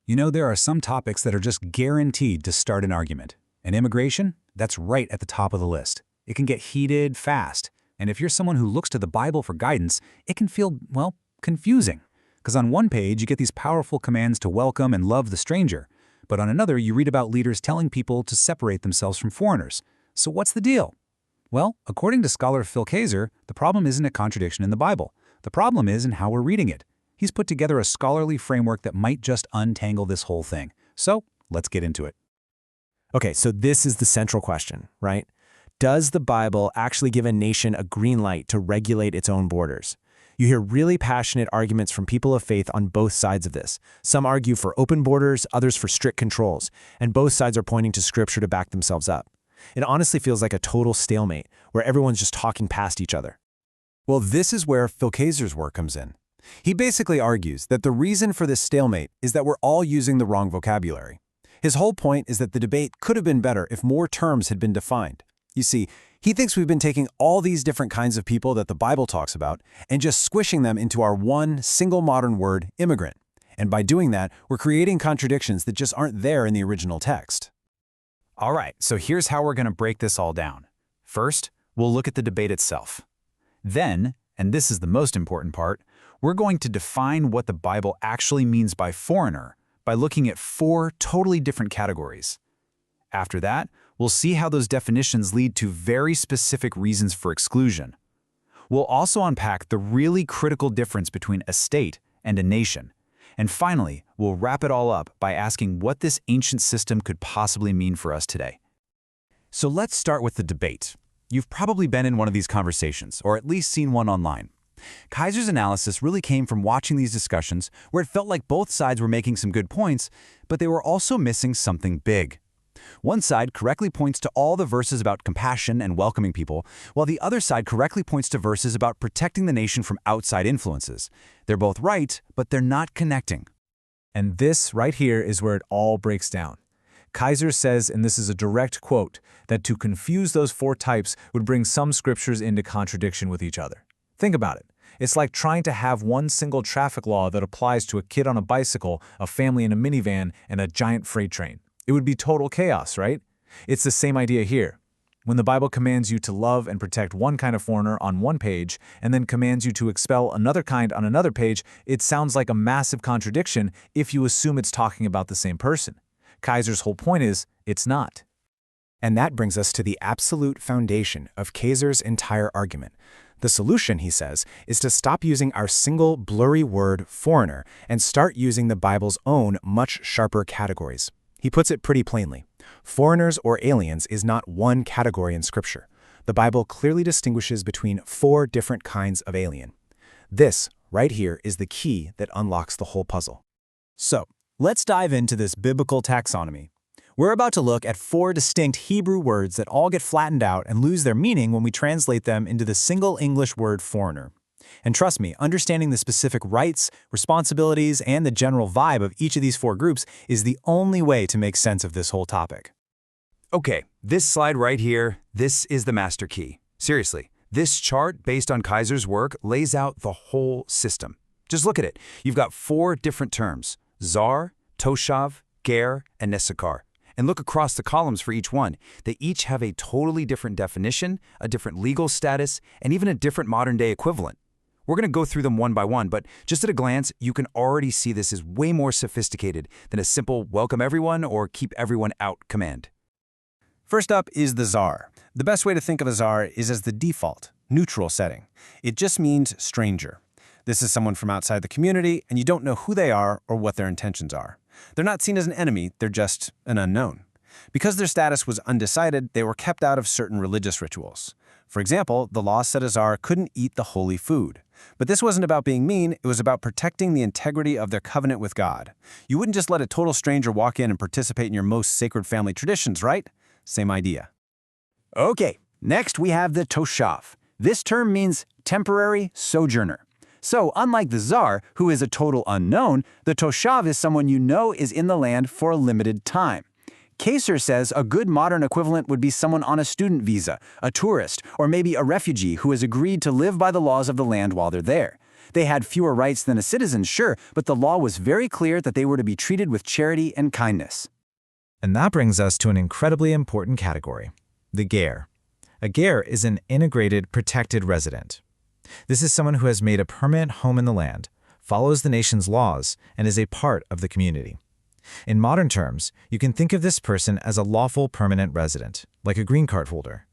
You know, there are some topics that are just guaranteed to start an argument. And immigration? That's right at the top of the list. It can get heated fast. And if you're someone who looks to the Bible for guidance, it can feel, well, confusing. Because on one page, you get these powerful commands to welcome and love the stranger. But on another, you read about leaders telling people to separate themselves from foreigners. So what's the deal? Well, according to scholar Phil Kayser, the problem isn't a contradiction in the Bible. The problem is in how we're reading it. He's put together a scholarly framework that might just untangle this whole thing. So let's get into it. Okay, so this is the central question, right? Does the Bible actually give a nation a green light to regulate its own borders? You hear really passionate arguments from people of faith on both sides of this. Some argue for open borders, others for strict controls, and both sides are pointing to Scripture to back themselves up. It honestly feels like a total stalemate, where everyone's just talking past each other. Well, this is where Phil Kayser's work comes in. He basically argues that the reason for this stalemate is that we're all using the wrong vocabulary. His whole point is that the debate could have been better if more terms had been defined. You see, he thinks we've been taking all these different kinds of people that the Bible talks about and just squishing them into our one single modern word, immigrant. And by doing that, we're creating contradictions that just aren't there in the original text. All right, so here's how we're going to break this all down. First, we'll look at the debate itself. Then, and this is the most important part, we're going to define what the Bible actually means by foreigner by looking at 4 totally different categories. After that, we'll see how those definitions lead to very specific reasons for exclusion. We'll also unpack the really critical difference between a state and a nation. And finally, we'll wrap it all up by asking what this ancient system could possibly mean for us today. So let's start with the debate. You've probably been in one of these conversations, or at least seen one online. Kayser's analysis really came from watching these discussions where it felt like both sides were making some good points, but they were also missing something big. One side correctly points to all the verses about compassion and welcoming people, while the other side correctly points to verses about protecting the nation from outside influences. They're both right, but they're not connecting. And this right here is where it all breaks down. Kayser says, and this is a direct quote, that to confuse those 4 types would bring some scriptures into contradiction with each other. Think about it. It's like trying to have one single traffic law that applies to a kid on a bicycle, a family in a minivan, and a giant freight train. It would be total chaos, right? It's the same idea here. When the Bible commands you to love and protect one kind of foreigner on one page, and then commands you to expel another kind on another page, it sounds like a massive contradiction if you assume it's talking about the same person. Kayser's whole point is, it's not. And that brings us to the absolute foundation of Kayser's entire argument. The solution, he says, is to stop using our single blurry word foreigner and start using the Bible's own much sharper categories. He puts it pretty plainly. Foreigners or aliens is not one category in Scripture. The Bible clearly distinguishes between 4 different kinds of alien. This, right here, is the key that unlocks the whole puzzle. So, let's dive into this biblical taxonomy. We're about to look at 4 distinct Hebrew words that all get flattened out and lose their meaning when we translate them into the single English word foreigner. And trust me, understanding the specific rights, responsibilities, and the general vibe of each of these 4 groups is the only way to make sense of this whole topic. Okay, this slide right here, this is the master key. Seriously, this chart based on Kayser's work lays out the whole system. Just look at it. You've got 4 different terms: Zar, Toshav, Ger, and Nesakar. And look across the columns for each one. They each have a totally different definition, a different legal status, and even a different modern-day equivalent. We're going to go through them one by one, but just at a glance, you can already see this is way more sophisticated than a simple welcome everyone or keep everyone out command. First up is the Zar. The best way to think of a Zar is as the default, neutral setting. It just means stranger. This is someone from outside the community, and you don't know who they are or what their intentions are. They're not seen as an enemy, they're just an unknown. Because their status was undecided, they were kept out of certain religious rituals. For example, the law said a Zar couldn't eat the holy food. But this wasn't about being mean, it was about protecting the integrity of their covenant with God. You wouldn't just let a total stranger walk in and participate in your most sacred family traditions, right? Same idea. Okay, next we have the Toshav. This term means temporary sojourner. So, unlike the Zar, who is a total unknown, the Toshav is someone you know is in the land for a limited time. Kayser says a good modern equivalent would be someone on a student visa, a tourist, or maybe a refugee who has agreed to live by the laws of the land while they're there. They had fewer rights than a citizen, sure, but the law was very clear that they were to be treated with charity and kindness. And that brings us to an incredibly important category, the ger. A ger is an integrated, protected resident. This is someone who has made a permanent home in the land, follows the nation's laws, and is a part of the community. In modern terms, you can think of this person as a lawful permanent resident, like a green card holder.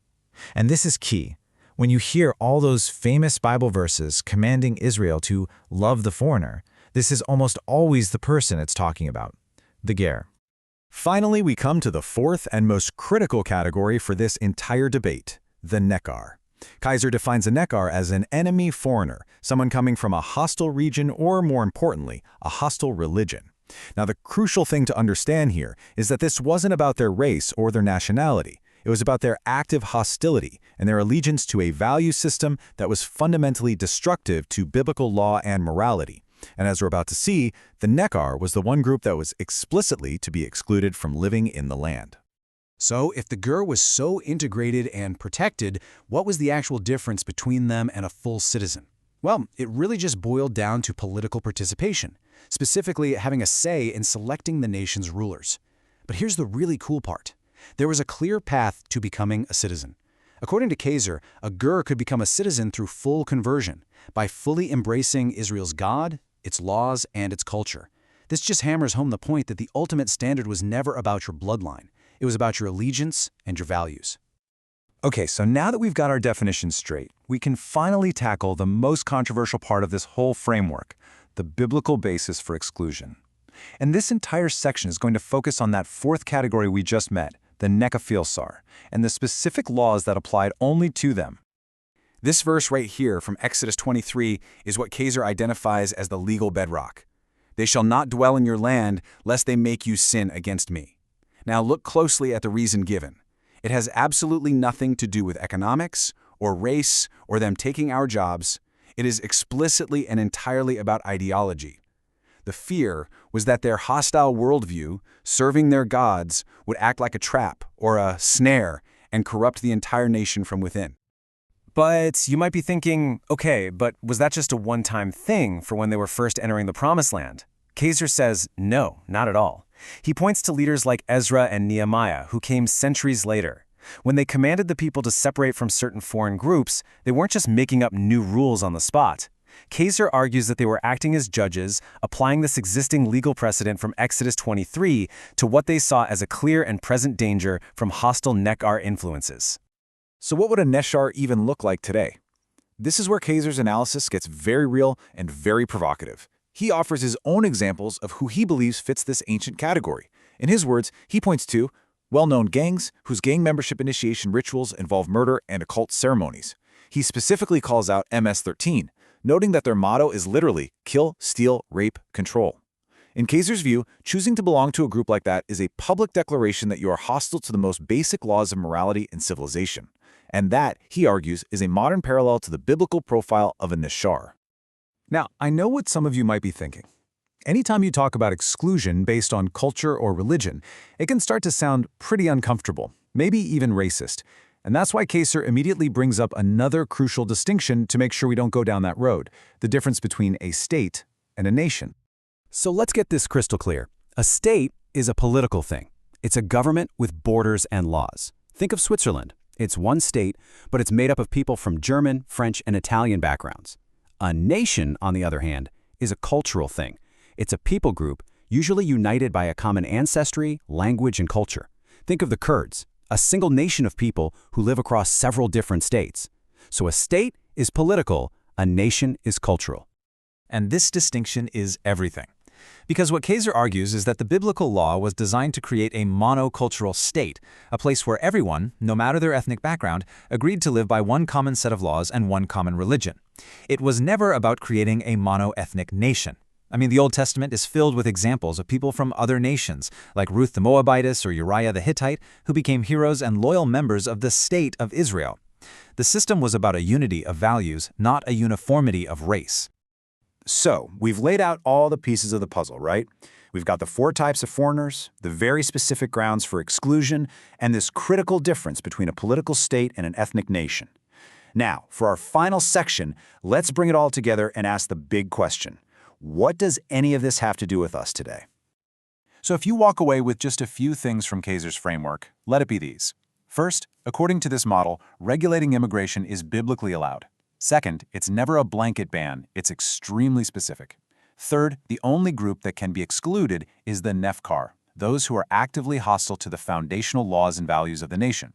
And this is key. When you hear all those famous Bible verses commanding Israel to love the foreigner, this is almost always the person it's talking about, the ger. Finally, we come to the fourth and most critical category for this entire debate, the nekar. Kaiser defines a nekar as an enemy foreigner, someone coming from a hostile region or, more importantly, a hostile religion. Now, the crucial thing to understand here is that this wasn't about their race or their nationality. It was about their active hostility and their allegiance to a value system that was fundamentally destructive to biblical law and morality. And as we're about to see, the nekar was the one group that was explicitly to be excluded from living in the land. So, if the ger was so integrated and protected, what was the actual difference between them and a full citizen? Well, it really just boiled down to political participation, specifically having a say in selecting the nation's rulers. But here's the really cool part. There was a clear path to becoming a citizen. According to Kaiser, a ger could become a citizen through full conversion, by fully embracing Israel's God, its laws, and its culture. This just hammers home the point that the ultimate standard was never about your bloodline. It was about your allegiance and your values. Okay, so now that we've got our definitions straight, we can finally tackle the most controversial part of this whole framework, the biblical basis for exclusion. And this entire section is going to focus on that fourth category we just met, the Nekaphielsar, and the specific laws that applied only to them. This verse right here from Exodus 23 is what Kaiser identifies as the legal bedrock. They shall not dwell in your land, lest they make you sin against me. Now look closely at the reason given. It has absolutely nothing to do with economics, or race, or them taking our jobs. It is explicitly and entirely about ideology. The fear was that their hostile worldview, serving their gods, would act like a trap or a snare and corrupt the entire nation from within. But you might be thinking, okay, but was that just a one-time thing for when they were first entering the Promised Land? Kaiser says, no, not at all. He points to leaders like Ezra and Nehemiah, who came centuries later. When they commanded the people to separate from certain foreign groups, they weren't just making up new rules on the spot. Kaiser argues that they were acting as judges, applying this existing legal precedent from Exodus 23 to what they saw as a clear and present danger from hostile nekar influences. So what would a neshar even look like today? This is where Kaiser's analysis gets very real and very provocative. He offers his own examples of who he believes fits this ancient category. In his words, he points to well-known gangs whose gang membership initiation rituals involve murder and occult ceremonies. He specifically calls out MS-13, noting that their motto is literally kill, steal, rape, control. In Kaiser's view, choosing to belong to a group like that is a public declaration that you are hostile to the most basic laws of morality and civilization. And that, he argues, is a modern parallel to the biblical profile of a neshar. Now, I know what some of you might be thinking. Anytime you talk about exclusion based on culture or religion, it can start to sound pretty uncomfortable, maybe even racist. And that's why Kaiser immediately brings up another crucial distinction to make sure we don't go down that road, the difference between a state and a nation. So let's get this crystal clear. A state is a political thing. It's a government with borders and laws. Think of Switzerland. It's one state, but it's made up of people from German, French, and Italian backgrounds. A nation, on the other hand, is a cultural thing. It's a people group, usually united by a common ancestry, language, and culture. Think of the Kurds, a single nation of people who live across several different states. So a state is political, a nation is cultural. And this distinction is everything. Because what Kaiser argues is that the biblical law was designed to create a monocultural state, a place where everyone, no matter their ethnic background, agreed to live by one common set of laws and one common religion. It was never about creating a mono-ethnic nation. I mean, the Old Testament is filled with examples of people from other nations, like Ruth the Moabitess or Uriah the Hittite, who became heroes and loyal members of the state of Israel. The system was about a unity of values, not a uniformity of race. So, we've laid out all the pieces of the puzzle, right? We've got the 4 types of foreigners, the very specific grounds for exclusion, and this critical difference between a political state and an ethnic nation. Now, for our final section, let's bring it all together and ask the big question. What does any of this have to do with us today? So if you walk away with just a few things from Kaiser's framework, let it be these. First, according to this model, regulating immigration is biblically allowed. Second, it's never a blanket ban, it's extremely specific. Third, the only group that can be excluded is the Nefkar, those who are actively hostile to the foundational laws and values of the nation.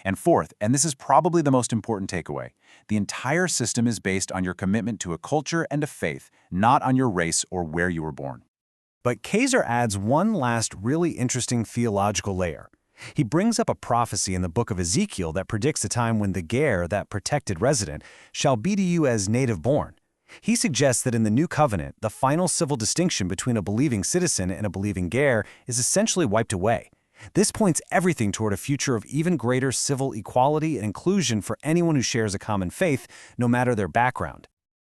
And fourth, and this is probably the most important takeaway, the entire system is based on your commitment to a culture and a faith, not on your race or where you were born. But Kaiser adds one last really interesting theological layer. He brings up a prophecy in the book of Ezekiel that predicts a time when the ger, that protected resident, shall be to you as native born. He suggests that in the New Covenant, the final civil distinction between a believing citizen and a believing ger is essentially wiped away. This points everything toward a future of even greater civil equality and inclusion for anyone who shares a common faith, no matter their background.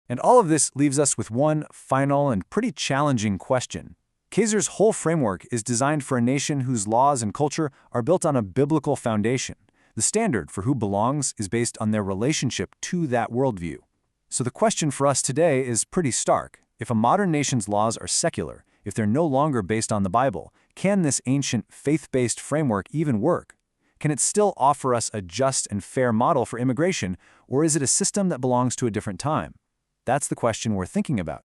And all of this leaves us with one final and pretty challenging question. Kaiser's whole framework is designed for a nation whose laws and culture are built on a biblical foundation. The standard for who belongs is based on their relationship to that worldview. So the question for us today is pretty stark. If a modern nation's laws are secular, if they're no longer based on the Bible, can this ancient faith-based framework even work? Can it still offer us a just and fair model for immigration, or is it a system that belongs to a different time? That's the question we're thinking about.